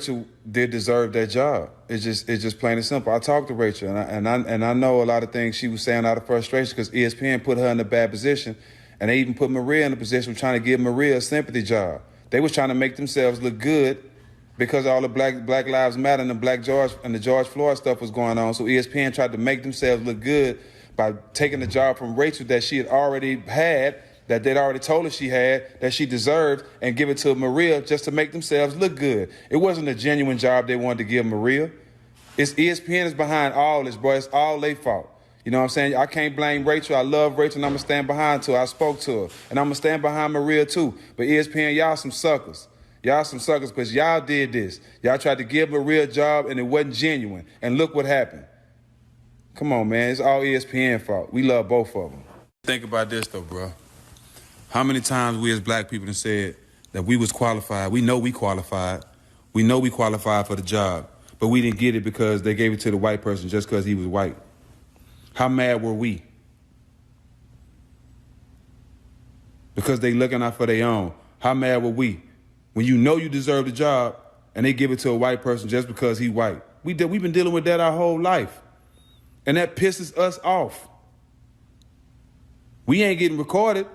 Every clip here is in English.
Rachel did deserve that job. It's just plain and simple. I talked to Rachel, and I know a lot of things she was saying out of frustration because ESPN put her in a bad position, and they even put Maria in a position of trying to give Maria a sympathy job. They was trying to make themselves look good because all the Black Lives Matter and the George Floyd stuff was going on. So ESPN tried to make themselves look good by taking the job from Rachel that she had already had, that they'd already told her she had, that she deserved, and give it to Maria just to make themselves look good. It wasn't a genuine job they wanted to give Maria. It's ESPN is behind all this, bro. It's all their fault. You know what I'm saying? I can't blame Rachel. I love Rachel, and I'm going to stand behind her. I spoke to her, and I'm going to stand behind Maria, too. But ESPN, y'all some suckers. Y'all some suckers because y'all did this. Y'all tried to give Maria a job, and it wasn't genuine. And look what happened. Come on, man. It's all ESPN fault. We love both of them. Think about this, though, bro. How many times we as black people have said that we was qualified? We know we qualified. We know we qualified for the job, but we didn't get it because they gave it to the white person just because he was white. How mad were we? Because they looking out for their own. How mad were we? When you know you deserve the job and they give it to a white person just because he white. We've been dealing with that our whole life. And that pisses us off. We ain't getting recorded.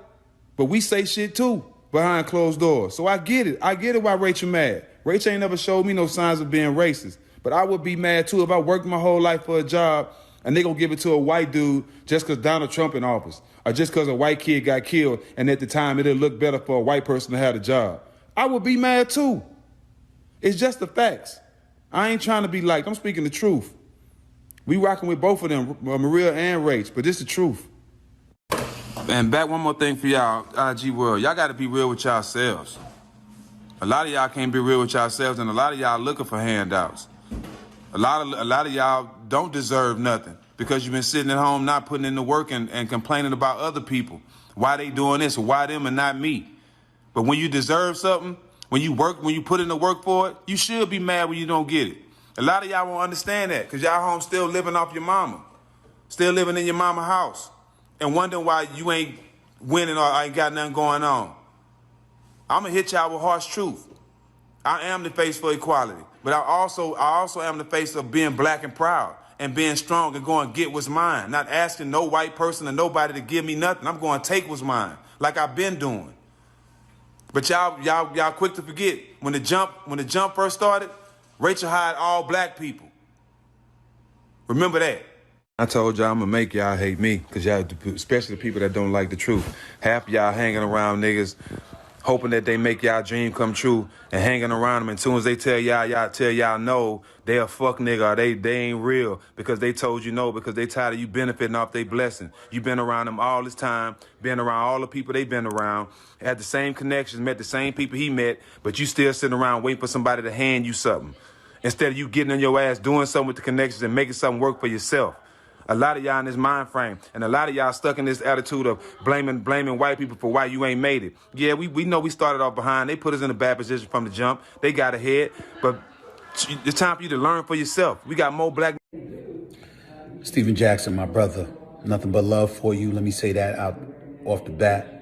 But we say shit too behind closed doors. So I get it. I get it why Rachel mad. Rachel ain't never showed me no signs of being racist. But I would be mad too if I worked my whole life for a job and they gonna give it to a white dude just because Donald Trump in office. Or just because a white kid got killed and at the time it'll look better for a white person to have a job. I would be mad too. It's just the facts. I ain't trying to be liked. I'm speaking the truth. We rocking with both of them, Maria and Rach, but this the truth. And back one more thing for y'all, IG world. Y'all got to be real with yourselves. A lot of y'all can't be real with yourselves, and a lot of y'all looking for handouts. A lot of y'all don't deserve nothing because you've been sitting at home not putting in the work and complaining about other people. Why they doing this? Or why them and not me? But when you deserve something, when you put in the work for it, you should be mad when you don't get it. A lot of y'all won't understand that because y'all home still living off your mama, still living in your mama house. And wondering why you ain't winning or ain't got nothing going on. I'm going to hit y'all with harsh truth. I am the face for equality. But I also am the face of being black and proud and being strong and going to get what's mine. Not asking no white person or nobody to give me nothing. I'm going to take what's mine like I've been doing. But y'all quick to forget. When the jump first started, Rachel hired all black people. Remember that. I told y'all I'm gonna make y'all hate me, cause y'all, especially the people that don't like the truth. Half y'all hanging around niggas, hoping that they make y'all dream come true, and hanging around them. And as soon as they tell y'all no, they a fuck nigga, or they ain't real, because they told you no, because they tired of you benefiting off their blessing. You been around them all this time, been around all the people they been around, had the same connections, met the same people he met, but you still sitting around waiting for somebody to hand you something. Instead of you getting on your ass, doing something with the connections and making something work for yourself. A lot of y'all in this mind frame, and a lot of y'all stuck in this attitude of blaming white people for why you ain't made it. Yeah, we know we started off behind. They put us in a bad position from the jump. They got ahead, but it's time for you to learn for yourself. We got more black. S.Jackson, my brother, nothing but love for you. Let me say that out off the bat.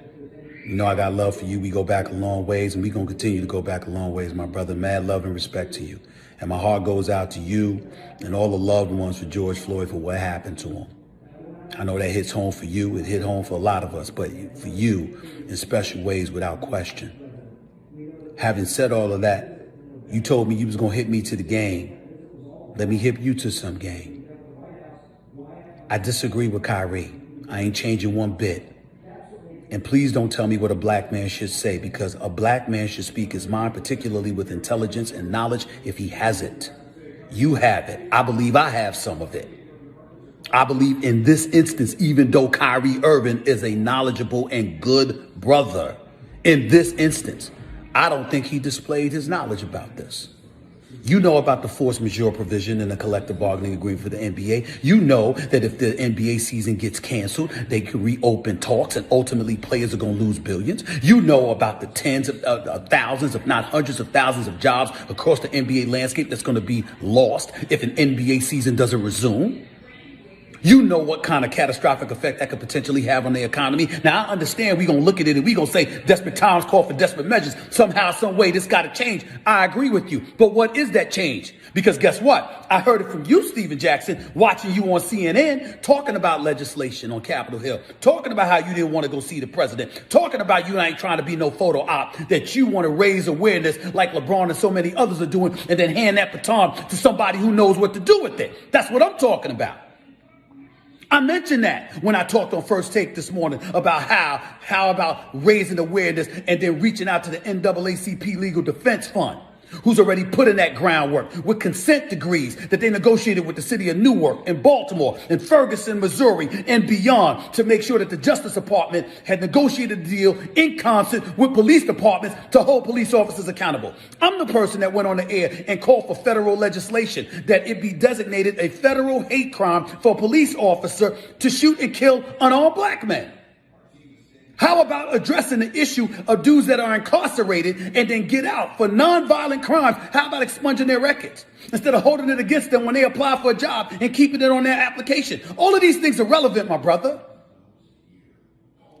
You know I got love for you. We go back a long ways, and we gonna continue to go back a long ways, my brother. Mad love and respect to you. And my heart goes out to you and all the loved ones for George Floyd for what happened to him. I know that hits home for you. It hit home for a lot of us, but for you in special ways without question. Having said all of that, you told me you was going to hit me to the game. Let me hit you to some game. I disagree with Kyrie. I ain't changing one bit. And please don't tell me what a black man should say, because a black man should speak his mind, particularly with intelligence and knowledge, if he has it. You have it. I believe I have some of it. I believe in this instance, even though Kyrie Irving is a knowledgeable and good brother, in this instance, I don't think he displayed his knowledge about this. You know about the force majeure provision in the collective bargaining agreement for the NBA. You know that if the NBA season gets canceled, they can reopen talks and ultimately players are going to lose billions. You know about the tens of thousands, if not hundreds of thousands of jobs across the NBA landscape that's going to be lost if an NBA season doesn't resume. You know what kind of catastrophic effect that could potentially have on the economy. Now, I understand we're going to look at it and we're going to say desperate times call for desperate measures. Somehow, some way, this got to change. I agree with you. But what is that change? Because guess what? I heard it from you, S.Jackson, watching you on CNN, talking about legislation on Capitol Hill, talking about how you didn't want to go see the president, talking about you ain't trying to be no photo op, that you want to raise awareness like LeBron and so many others are doing, and then hand that baton to somebody who knows what to do with it. That's what I'm talking about. I mentioned that when I talked on First Take this morning about how about raising awareness and then reaching out to the NAACP Legal Defense Fund, who's already put in that groundwork with consent decrees that they negotiated with the city of Newark and Baltimore and Ferguson, Missouri, and beyond to make sure that the Justice Department had negotiated a deal in concert with police departments to hold police officers accountable. I'm the person that went on the air and called for federal legislation that it be designated a federal hate crime for a police officer to shoot and kill unarmed black men. How about addressing the issue of dudes that are incarcerated and then get out for nonviolent crimes? How about expunging their records instead of holding it against them when they apply for a job and keeping it on their application? All of these things are relevant, my brother.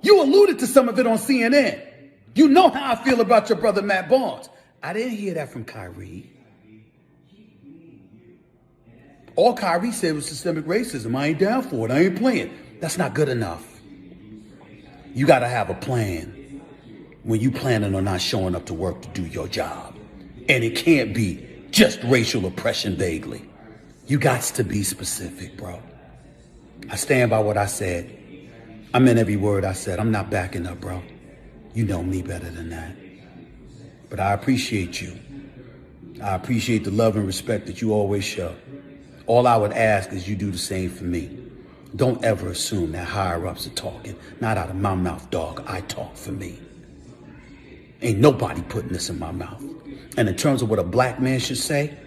You alluded to some of it on CNN. You know how I feel about your brother, Matt Barnes. I didn't hear that from Kyrie. All Kyrie said was systemic racism. I ain't down for it. I ain't playing. That's not good enough. You got to have a plan when you planning on not showing up to work to do your job. And it can't be just racial oppression vaguely. You got to be specific, bro. I stand by what I said. I meant every word I said. I'm not backing up, bro. You know me better than that. But I appreciate you. I appreciate the love and respect that you always show. All I would ask is you do the same for me. Don't ever assume that higher-ups are talking. Not out of my mouth, dog. I talk for me. Ain't nobody putting this in my mouth. And in terms of what a black man should say,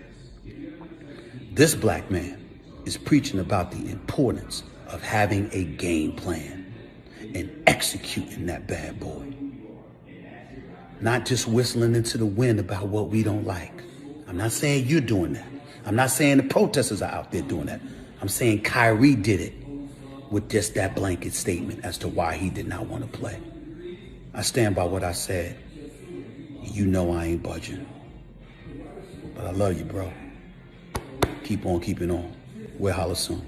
this black man is preaching about the importance of having a game plan and executing that bad boy. Not just whistling into the wind about what we don't like. I'm not saying you're doing that. I'm not saying the protesters are out there doing that. I'm saying Kyrie did it with just that blanket statement as to why he did not want to play. I stand by what I said. You know I ain't budging. But I love you, bro. Keep on keeping on. We'll holler soon.